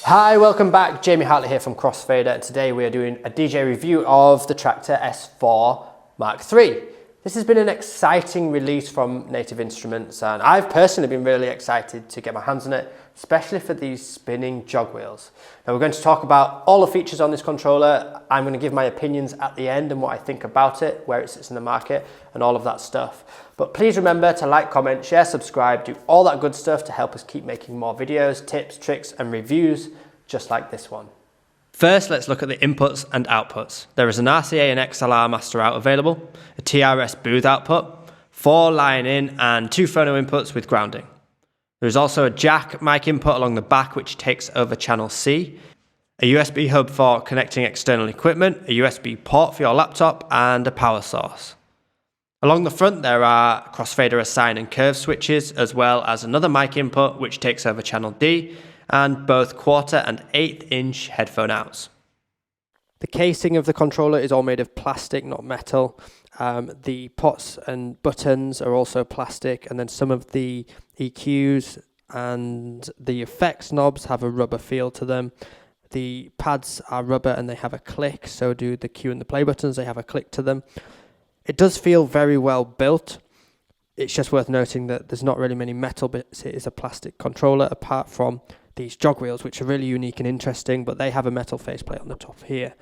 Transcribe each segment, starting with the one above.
Hi, welcome back. Jamie Hartley here from Crossfader. Today we are doing a DJ review of the Traktor S4 MK3. This has been an exciting release from Native Instruments, and I've personally been really excited to get my hands on it, especially for these spinning jog wheels. Now we're going to talk about all the features on this controller. I'm going to give my opinions at the end and what I think about it, where it sits in the market and all of that stuff. But please remember to like, comment, share, subscribe, do all that good stuff to help us keep making more videos, tips, tricks and reviews just like this one. First, let's look at the inputs and outputs. There is an RCA and XLR master out available, a TRS booth output, 4 line in and 2 phono inputs with grounding. There is also a jack mic input along the back which takes over channel C, a USB hub for connecting external equipment, a USB port for your laptop and a power source. Along the front there are crossfader assign and curve switches, as well as another mic input which takes over channel D, and both 1/4 and 1/8 inch headphone outs. The casing of the controller is all made of plastic, not metal. The pots and buttons are also plastic, and then some of the EQs and the effects knobs have a rubber feel to them. The pads are rubber and they have a click, so do the cue and the play buttons, they have a click to them. It does feel very well built. It's just worth noting that there's not really many metal bits. It is a plastic controller, apart from these jog wheels, which are really unique and interesting, but they have a metal faceplate on the top here.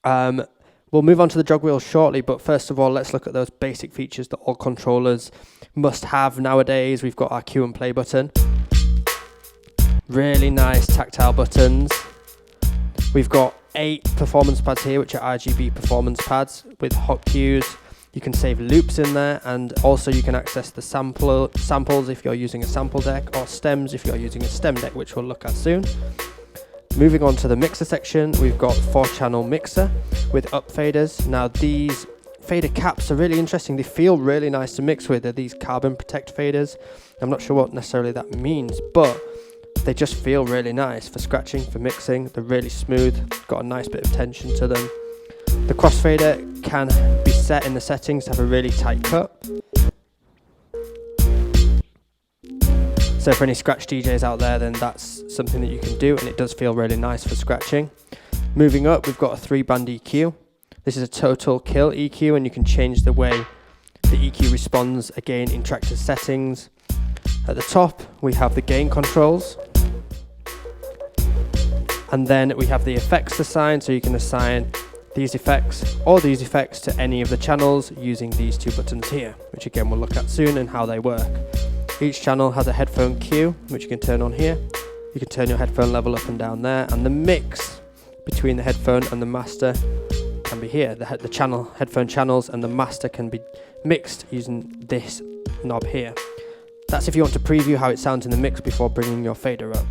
We'll move on to the jog wheels shortly, but first of all, let's look at those basic features that all controllers must have nowadays. We've got our cue and play button. Really nice tactile buttons. We've got 8 performance pads here, which are RGB performance pads with hot cues. You can save loops in there, and also you can access the samples if you're using a sample deck, or stems if you're using a stem deck, which we'll look at soon. Moving on to the mixer section, we've got 4-channel mixer with up faders. Now these fader caps are really interesting. They feel really nice to mix with. They're these carbon protect faders. I'm not sure what necessarily that means, but they just feel really nice for scratching, for mixing. They're really smooth, got a nice bit of tension to them. The crossfader can be set in the settings to have a really tight cut. So for any scratch DJs out there, then that's something that you can do, and it does feel really nice for scratching. Moving up, we've got a 3-band EQ. This is a total kill EQ, and you can change the way the EQ responds again in Traktor's settings. At the top, we have the gain controls. And then we have the effects assigned, so you can assign these effects or these effects to any of the channels using these 2 buttons here, which again we'll look at soon and how they work. Each channel has a headphone cue, which you can turn on here. You can turn your headphone level up and down there, and the mix between the headphone and the master can be here. The headphone channels and the master can be mixed using this knob here. That's if you want to preview how it sounds in the mix before bringing your fader up.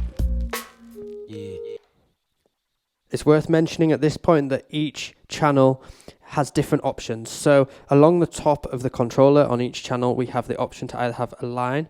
It's worth mentioning at this point that each channel has different options. So along the top of the controller on each channel, we have the option to either have a line,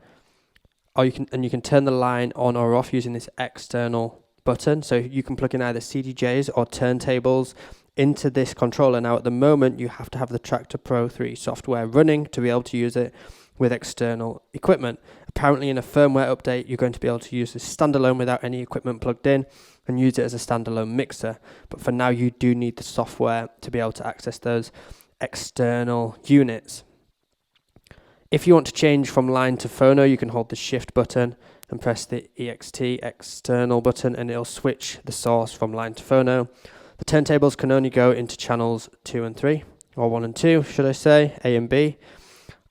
or you can turn the line on or off using this external button. So you can plug in either CDJs or turntables into this controller. Now at the moment, you have to have the Traktor Pro 3 software running to be able to use it with external equipment. Apparently in a firmware update, you're going to be able to use this standalone without any equipment plugged in and use it as a standalone mixer. But for now, you do need the software to be able to access those external units. If you want to change from line to phono, you can hold the shift button and press the EXT external button, and it'll switch the source from line to phono. The turntables can only go into channels 2 and 3, or 1 and 2, should I say, A and B.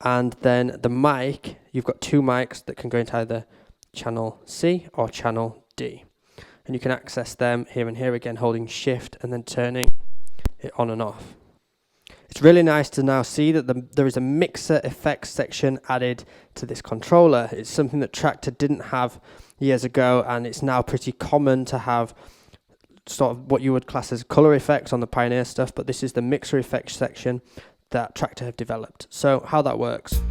And then the mic, you've got 2 mics that can go into either channel C or channel D. And you can access them here and here, again holding shift and then turning it on and off. It's really nice to now see that there is a mixer effects section added to this controller. It's something that Traktor didn't have years ago, and it's now pretty common to have sort of what you would class as color effects on the Pioneer stuff, but this is the mixer effects section that Traktor have developed. So how that works.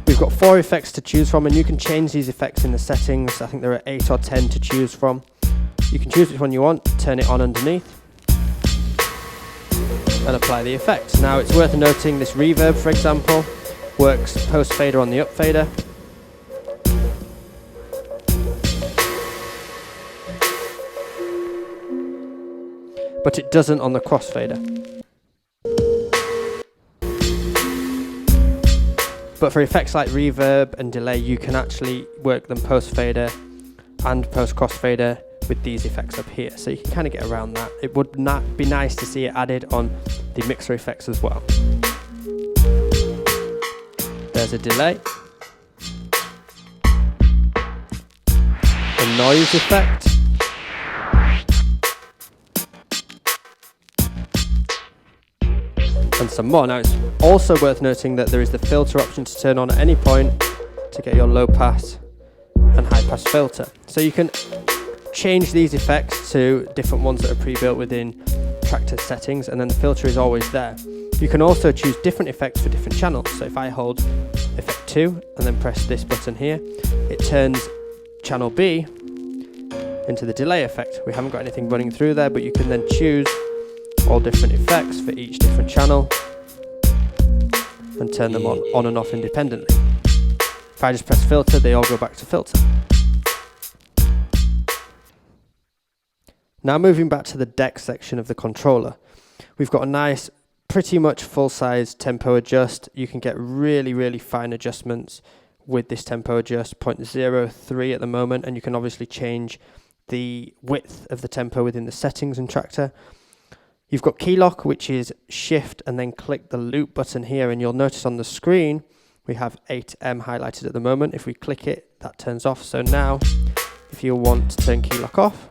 We've got 4 effects to choose from, and you can change these effects in the settings. I think there are 8 or 10 to choose from. You can choose which one you want, turn it on underneath, and apply the effects. Now it's worth noting this reverb, for example, works post fader on the up fader. but it doesn't on the Crossfader. But for effects like reverb and delay, you can actually work them post-fader and post-crossfader with these effects up here. So you can kind of get around that. It would be nice to see it added on the mixer effects as well. There's a delay. A noise effect. And some more. Now it's also worth noting that there is the filter option to turn on at any point to get your low pass and high pass filter. So you can change these effects to different ones that are pre-built within Traktor settings, and then the filter is always there. You can also choose different effects for different channels. So if I hold effect 2 and then press this button here, it turns channel B into the delay effect. We haven't got anything running through there, but you can then choose all different effects for each different channel and turn them on and off independently. If I just press filter, they all go back to filter. Now moving back to the deck section of the controller, we've got a nice, pretty much full-size tempo adjust. You can get really, really fine adjustments with this tempo adjust, 0.03 at the moment, and you can obviously change the width of the tempo within the settings in Traktor. You've got key lock, which is shift and then click the loop button here, and you'll notice on the screen we have 8M highlighted at the moment. If we click it, that turns off. So now if you want to turn key lock off,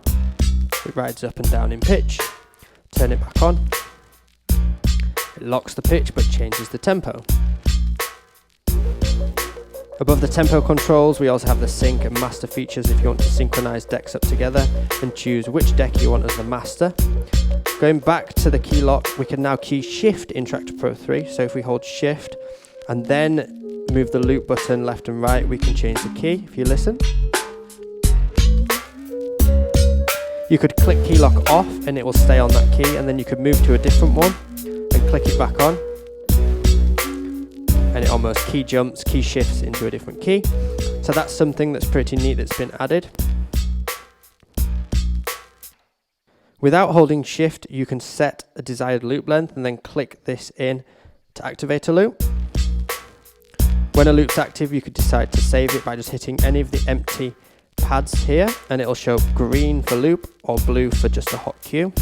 it rides up and down in pitch. Turn it back on. It locks the pitch but changes the tempo. Above the tempo controls, we also have the sync and master features if you want to synchronize decks up together and choose which deck you want as the master. Going back to the key lock, we can now key shift in Traktor Pro 3. So if we hold shift and then move the loop button left and right, we can change the key. If you listen, you could click key lock off and it will stay on that key, and then you could move to a different one and click it back on, and it almost key jumps, key shifts into a different key. So that's something that's pretty neat that's been added. Without holding shift, you can set a desired loop length and then click this in to activate a loop. When a loop's active, you could decide to save it by just hitting any of the empty pads here, and it'll show green for loop or blue for just a hot cue.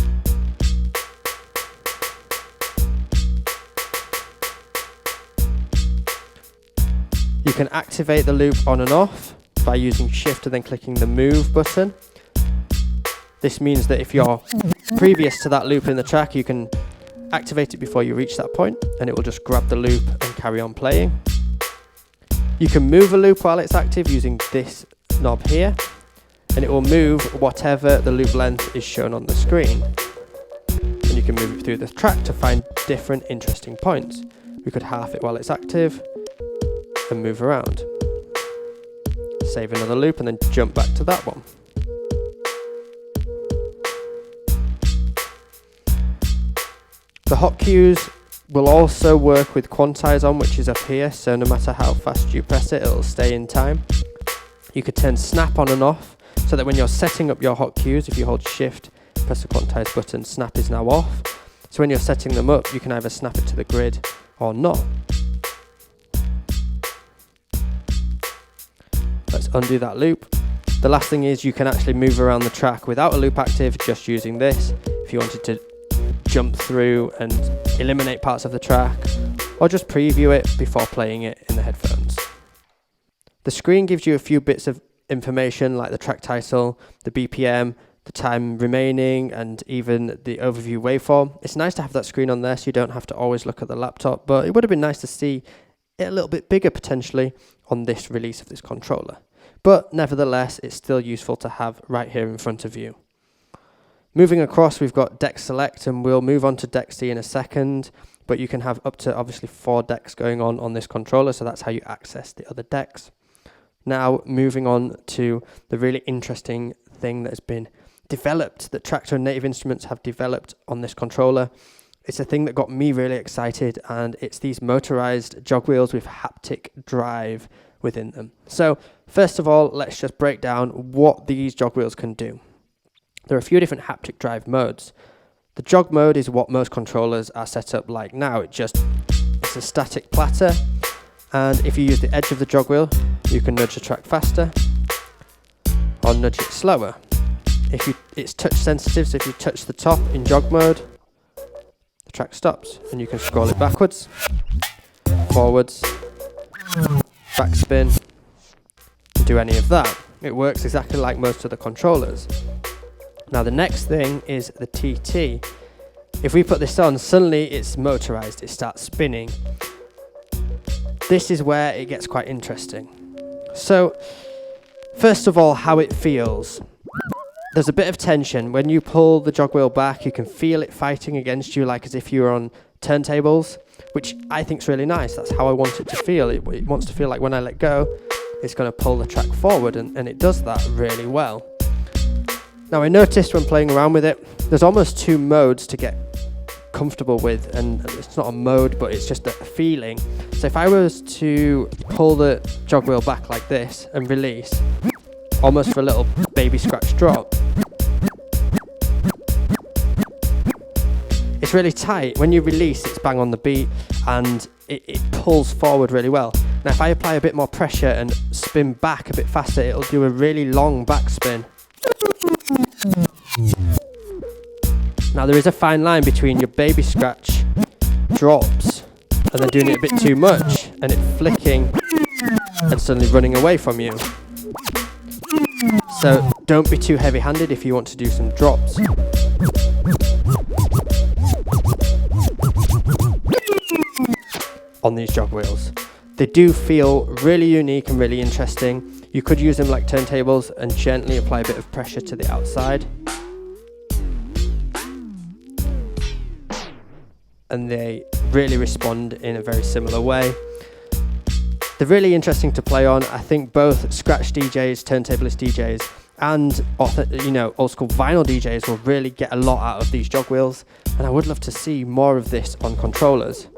You can activate the loop on and off by using shift and then clicking the move button. This means that if you're previous to that loop in the track, you can activate it before you reach that point, and it will just grab the loop and carry on playing. You can move a loop while it's active using this knob here, and it will move whatever the loop length is shown on the screen. And you can move it through the track to find different interesting points. We could half it while it's active and move around. Save another loop and then jump back to that one. The hot cues will also work with quantize on, which is up here, so no matter how fast you press it, it'll stay in time. You could turn snap on and off, so that when you're setting up your hot cues, if you hold shift, press the quantize button, snap is now off. So when you're setting them up, you can either snap it to the grid or not. Let's undo that loop. The last thing is you can actually move around the track without a loop active, just using this. If you wanted to jump through and eliminate parts of the track, or just preview it before playing it in the headphones. The screen gives you a few bits of information like the track title, the BPM, the time remaining, and even the overview waveform. It's nice to have that screen on there so you don't have to always look at the laptop, but it would have been nice to see it a little bit bigger potentially on this release of this controller. But nevertheless, it's still useful to have right here in front of you. Moving across, we've got deck select, and we'll move on to deck C in a second, but you can have up to obviously 4 decks going on this controller, so that's how you access the other decks. Now moving on to the really interesting thing that has been developed, that Traktor and Native Instruments have developed on this controller. It's a thing that got me really excited, and it's these motorized jog wheels with haptic drive within them. So first of all, let's just break down what these jog wheels can do. There are a few different haptic drive modes. The jog mode is what most controllers are set up like now. It's a static platter, and if you use the edge of the jog wheel, you can nudge the track faster or nudge it slower. It's touch sensitive, so if you touch the top in jog mode, the track stops, and you can scroll it backwards, forwards, backspin, and do any of that. It works exactly like most of the controllers. Now the next thing is the TT. If we put this on, suddenly it's motorized, it starts spinning. This is where it gets quite interesting. So, first of all, how it feels. There's a bit of tension. When you pull the jog wheel back, you can feel it fighting against you, like as if you were on turntables, which I think is really nice. That's how I want it to feel. It wants to feel like when I let go, it's going to pull the track forward, and it does that really well. Now I noticed when playing around with it, there's almost 2 modes to get comfortable with, and it's not a mode, but it's just a feeling. So if I was to pull the jog wheel back like this and release, almost for a little baby scratch drop, it's really tight. When you release, it's bang on the beat, and it pulls forward really well. Now if I apply a bit more pressure and spin back a bit faster, it'll do a really long backspin. Now there is a fine line between your baby scratch drops and then doing it a bit too much and it flicking and suddenly running away from you. So don't be too heavy-handed if you want to do some drops. On these jog wheels, they do feel really unique and really interesting. You could use them like turntables and gently apply a bit of pressure to the outside. And they really respond in a very similar way. They're really interesting to play on. I think both scratch DJs, turntablist DJs, and old school vinyl DJs will really get a lot out of these jog wheels, and I would love to see more of this on controllers.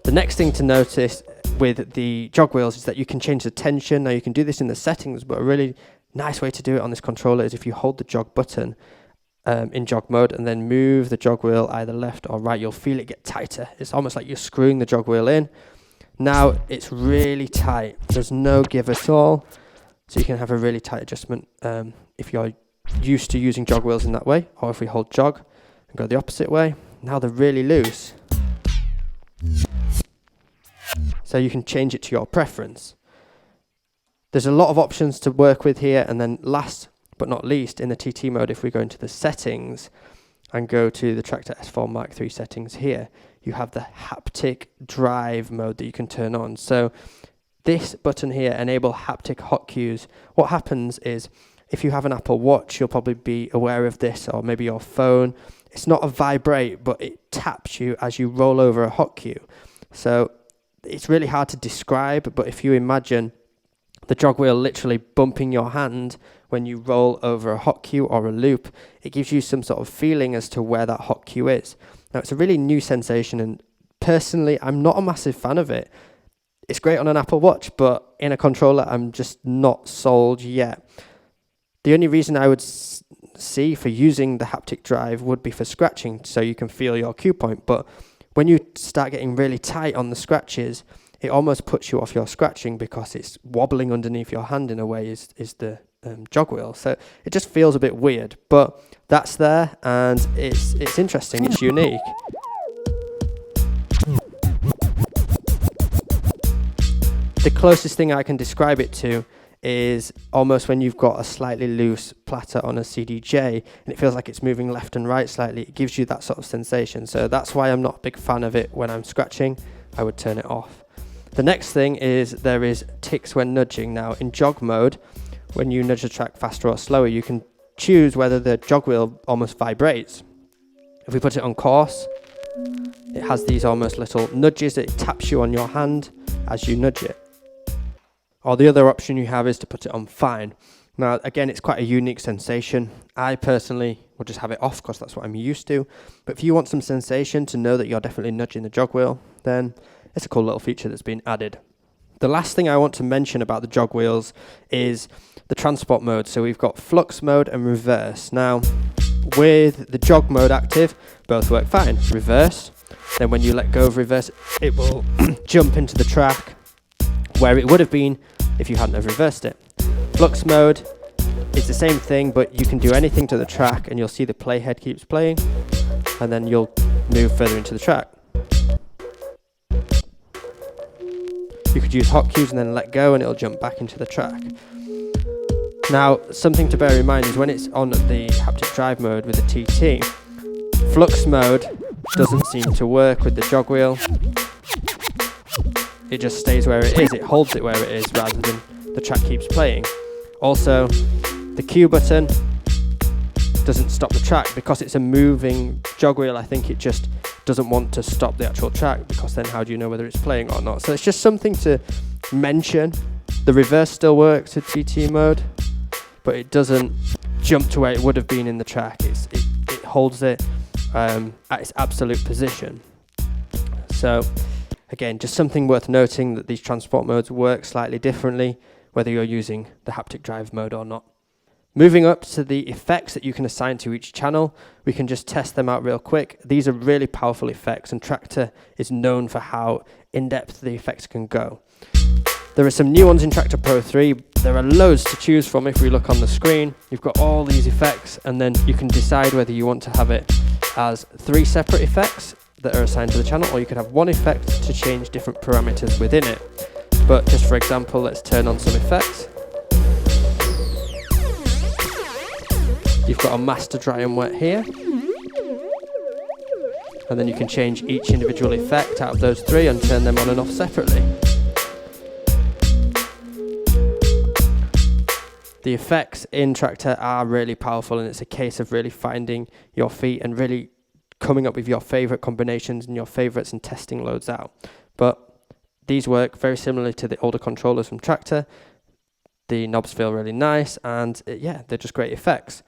The next thing to notice with the jog wheels is that you can change the tension. Now you can do this in the settings, but a really nice way to do it on this controller is if you hold the jog button in jog mode and then move the jog wheel either left or right, you'll feel it get tighter. It's almost like you're screwing the jog wheel in. Now it's really tight. There's no give at all. So you can have a really tight adjustment if you're used to using jog wheels in that way, or if we hold jog and go the opposite way. Now they're really loose. So you can change it to your preference. There's a lot of options to work with here, and then last but not least, in the TT mode, if we go into the settings and go to the Traktor S4 MK3 settings here, you have the Haptic Drive mode that you can turn on. So this button here, enable haptic hot cues. What happens is, if you have an Apple Watch, you'll probably be aware of this, or maybe your phone. It's not a vibrate, but it taps you as you roll over a hot cue. So it's really hard to describe, but if you imagine the jog wheel literally bumping your hand when you roll over a hot cue or a loop, it gives you some sort of feeling as to where that hot cue is. Now it's a really new sensation, and personally I'm not a massive fan of it. It's great on an Apple Watch, but in a controller I'm just not sold yet. The only reason I would see for using the haptic drive would be for scratching, so you can feel your cue point, but when you start getting really tight on the scratches, it almost puts you off your scratching because it's wobbling underneath your hand in a way is the jog wheel. So it just feels a bit weird, but that's there, and it's interesting, it's unique. The closest thing I can describe it to is almost when you've got a slightly loose platter on a CDJ and it feels like it's moving left and right slightly. It gives you that sort of sensation. So that's why I'm not a big fan of it when I'm scratching. I would turn it off. The next thing is there is ticks when nudging. Now in jog mode, when you nudge the track faster or slower, you can choose whether the jog wheel almost vibrates. If we put it on coarse, it has these almost little nudges that it taps you on your hand as you nudge it. Or the other option you have is to put it on fine. Now again, it's quite a unique sensation. I personally will just have it off because that's what I'm used to. But if you want some sensation to know that you're definitely nudging the jog wheel, then it's a cool little feature that's been added. The last thing I want to mention about the Jog Wheels is the transport mode. So we've got flux mode and reverse. Now, with the jog mode active, both work fine. Reverse, then when you let go of reverse, it will jump into the track where it would have been if you hadn't have reversed it. Flux mode is the same thing, but you can do anything to the track and you'll see the playhead keeps playing, and then you'll move further into the track. You could use hotkeys and then let go and it'll jump back into the track. Now, something to bear in mind is when it's on the Haptic Drive mode with the TT, flux mode doesn't seem to work with the jog wheel. It just stays where it is, it holds it where it is rather than the track keeps playing. Also, the Q button doesn't stop the track because it's a moving jog wheel. I think it just doesn't want to stop the actual track, because then how do you know whether it's playing or not? So it's just something to mention. The reverse still works with TT mode, but it doesn't jump to where it would have been in the track. It holds it at its absolute position. So again, just something worth noting, that these transport modes work slightly differently whether you're using the Haptic Drive mode or not. Moving up to the effects that you can assign to each channel, we can just test them out real quick. These are really powerful effects, and Traktor is known for how in-depth the effects can go. There are some new ones in Traktor Pro 3. There are loads to choose from. If we look on the screen, you've got all these effects, and then you can decide whether you want to have it as 3 separate effects that are assigned to the channel, or you could have one effect to change different parameters within it. But just for example, let's turn on some effects. You've got a master, dry and wet here, and then you can change each individual effect out of those 3 and turn them on and off separately. The effects in Traktor are really powerful, and it's a case of really finding your feet and really coming up with your favorite combinations and your favorites and testing loads out. But these work very similarly to the older controllers from Traktor. The knobs feel really nice, and yeah, they're just great effects.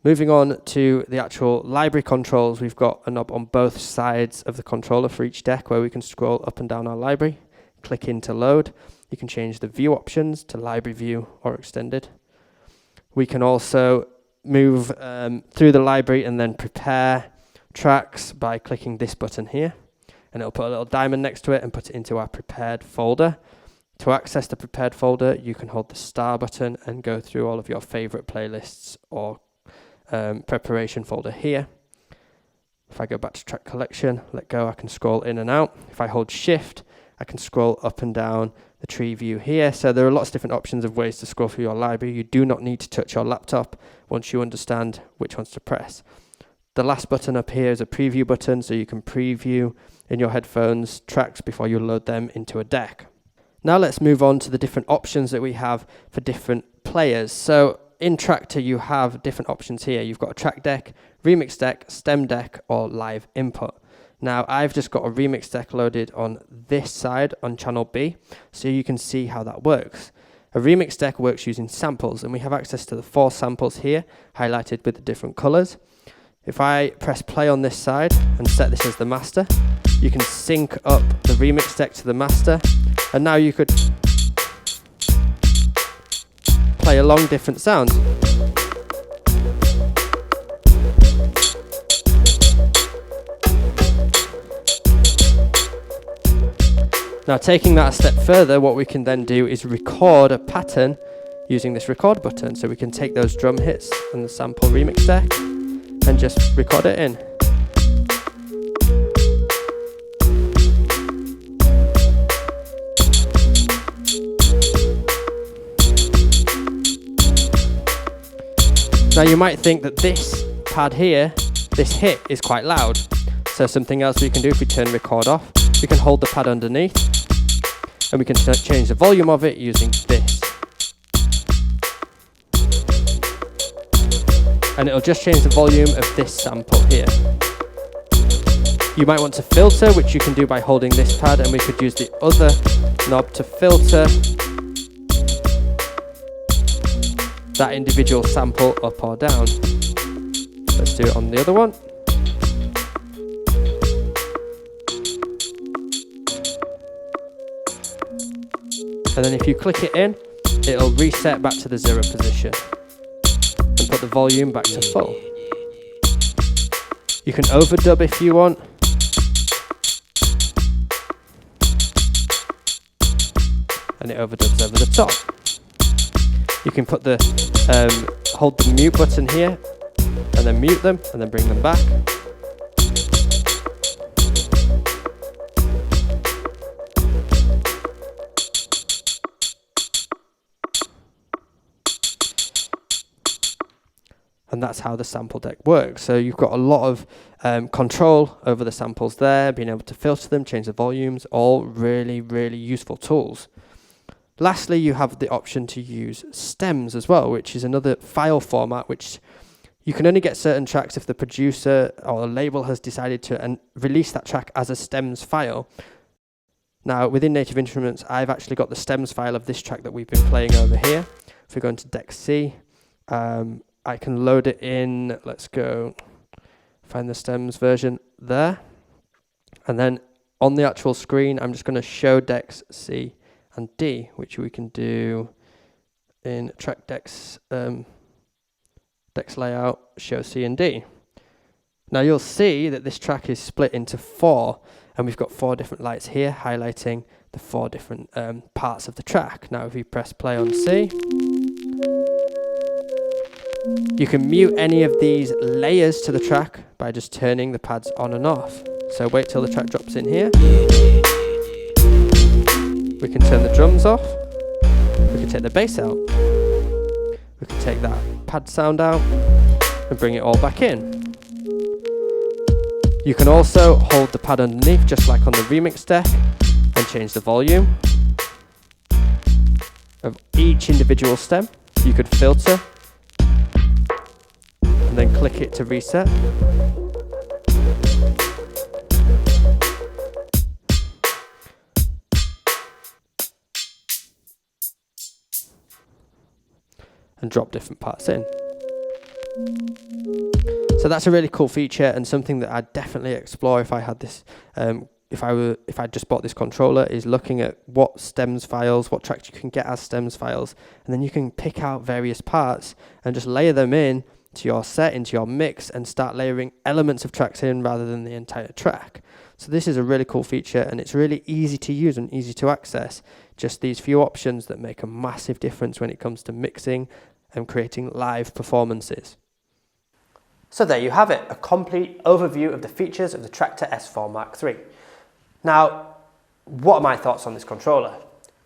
Moving on to the actual library controls, we've got a knob on both sides of the controller for each deck where we can scroll up and down our library, click in to load. You can change the view options to library view or extended. We can also move through the library and then prepare tracks by clicking this button here, and it'll put a little diamond next to it and put it into our prepared folder. To access the prepared folder, you can hold the star button and go through all of your favorite playlists or preparation folder here. If I go back to track collection, let go, I can scroll in and out. If I hold shift, I can scroll up and down the tree view here. So there are lots of different options of ways to scroll through your library. You do not need to touch your laptop once you understand which ones to press. The last button up here is a preview button, so you can preview in your headphones tracks before you load them into a deck. Now let's move on to the different options that we have for different players. So in Traktor, you have different options here. You've got a track deck, remix deck, stem deck, or live input. Now, I've just got a remix deck loaded on this side on channel B, so you can see how that works. A remix deck works using samples, and we have access to the 4 samples here, highlighted with the different colors. If I press play on this side and set this as the master, you can sync up the remix deck to the master, and now you could play along different sounds. Now, taking that a step further, what we can then do is record a pattern using this record button. So we can take those drum hits and the sample remix deck and just record it in. Now you might think that this pad here, this hit, is quite loud. So something else we can do, if we turn record off, we can hold the pad underneath and we can change the volume of it using this. And it'll just change the volume of this sample here. You might want to filter, which you can do by holding this pad, and we could use the other knob to filter that individual sample up or down. Let's do it on the other one. And then if you click it in, it'll reset back to the 0 position and put the volume back to full. You can overdub if you want. And it overdubs over the top. You can put the hold the mute button here and then mute them and then bring them back. And that's how the sample deck works. So you've got a lot of control over the samples there, being able to filter them, change the volumes, all really, really useful tools. Lastly, you have the option to use stems as well, which is another file format which you can only get certain tracks if the producer or the label has decided to release that track as a stems file. Now, within Native Instruments, I've actually got the stems file of this track that we've been playing over here. If we go into Deck C, I can load it in. Let's go find the stems version there. And then on the actual screen, I'm just going to show decks C and D, which we can do in track decks, decks layout, show C and D. Now you'll see that this track is split into 4, and we've got 4 different lights here highlighting the 4 different parts of the track. Now if we press play on C, you can mute any of these layers to the track by just turning the pads on and off. So wait till the track drops in here. We can turn the drums off. We can take the bass out. We can take that pad sound out and bring it all back in. You can also hold the pad underneath just like on the remix deck and change the volume of each individual stem. You could filter and then click it to reset. And drop different parts in. So that's a really cool feature and something that I'd definitely explore if I had this, if I just bought this controller, is looking at what stems files, what tracks you can get as stems files, and then you can pick out various parts and just layer them in to your set, into your mix, and start layering elements of tracks in rather than the entire track. So this is a really cool feature, and it's really easy to use and easy to access. Just these few options that make a massive difference when it comes to mixing and creating live performances. So there you have it, a complete overview of the features of the Traktor S4 MK3. Now, what are my thoughts on this controller?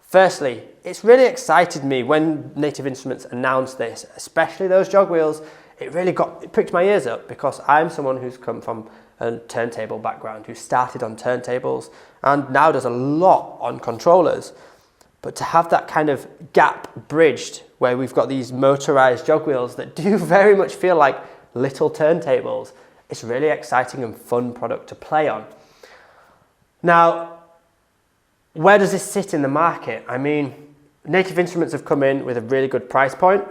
Firstly, it's really excited me when Native Instruments announced this, especially those jog wheels. It pricked my ears up because I'm someone who's come from a turntable background, who started on turntables and now does a lot on controllers. But to have that kind of gap bridged where we've got these motorized jog wheels that do very much feel like little turntables, it's a really exciting and fun product to play on. Now, where does this sit in the market? I mean, Native Instruments have come in with a really good price point.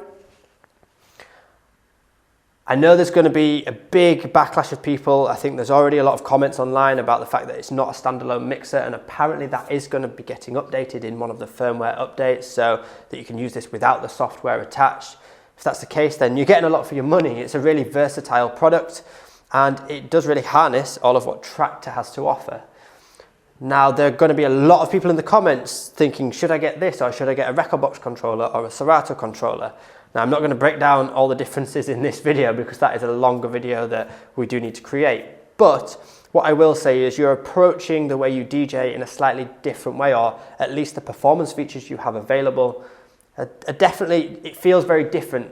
I know there's going to be a big backlash of people. I think there's already a lot of comments online about the fact that it's not a standalone mixer, and apparently that is going to be getting updated in one of the firmware updates so that you can use this without the software attached. If that's the case, then you're getting a lot for your money. It's a really versatile product and it does really harness all of what Traktor has to offer. Now, there are going to be a lot of people in the comments thinking, should I get this, or should I get a Rekordbox controller or a Serato controller? Now, I'm not going to break down all the differences in this video because that is a longer video that we do need to create. But what I will say is you're approaching the way you DJ in a slightly different way, or at least the performance features you have available. Definitely, it feels very different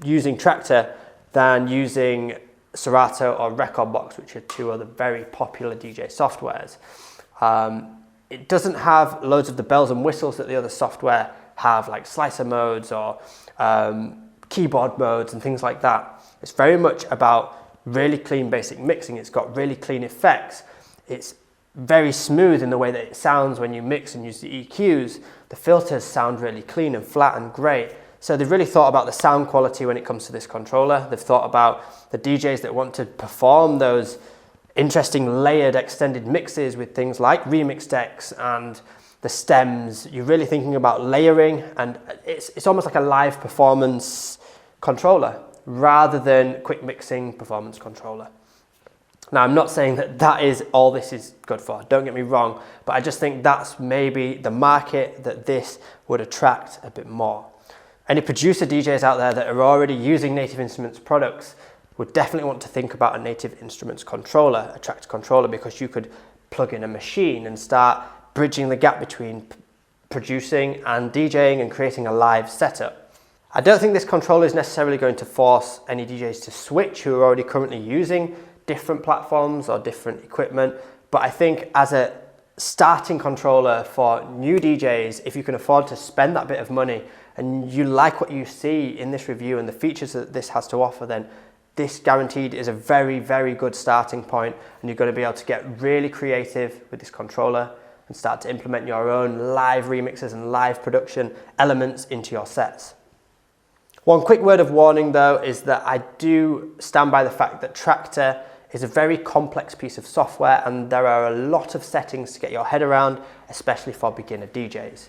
using Traktor than using Serato or Rekordbox, which are 2 other very popular DJ softwares. It doesn't have loads of the bells and whistles that the other software have, like slicer modes or keyboard modes and things like that. It's very much about really clean basic mixing. It's got really clean effects. It's very smooth in the way that it sounds when you mix and use the EQs. The filters sound really clean and flat and great. So they've really thought about the sound quality when it comes to this controller. They've thought about the DJs that want to perform those interesting layered extended mixes with things like remix decks and the stems, you're really thinking about layering, and it's almost like a live performance controller rather than quick mixing performance controller. Now, I'm not saying that that is all this is good for, don't get me wrong, but I just think that's maybe the market that this would attract a bit more. Any producer DJs out there that are already using Native Instruments products would definitely want to think about a Native Instruments controller, a Traktor controller, because you could plug in a machine and start bridging the gap between producing and DJing and creating a live setup. I don't think this controller is necessarily going to force any DJs to switch who are already currently using different platforms or different equipment, but I think as a starting controller for new DJs, if you can afford to spend that bit of money and you like what you see in this review and the features that this has to offer, then this guaranteed is a very, very good starting point, and you're going to be able to get really creative with this controller and start to implement your own live remixes and live production elements into your sets. One quick word of warning though is that I do stand by the fact that Traktor is a very complex piece of software, and there are a lot of settings to get your head around, especially for beginner DJs.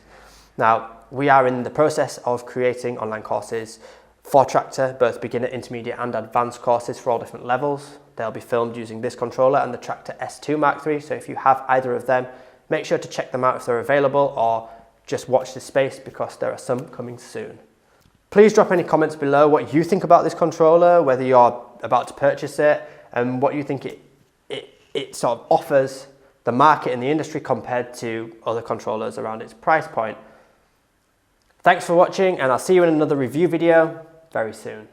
Now, we are in the process of creating online courses for Traktor, both beginner, intermediate and advanced courses for all different levels. They'll be filmed using this controller and the Traktor S2 MK3, so if you have either of them, make sure to check them out if they're available, or just watch this space because there are some coming soon. Please drop any comments below what you think about this controller, whether you're about to purchase it, and what you think it sort of offers the market and the industry compared to other controllers around its price point. Thanks for watching, and I'll see you in another review video very soon.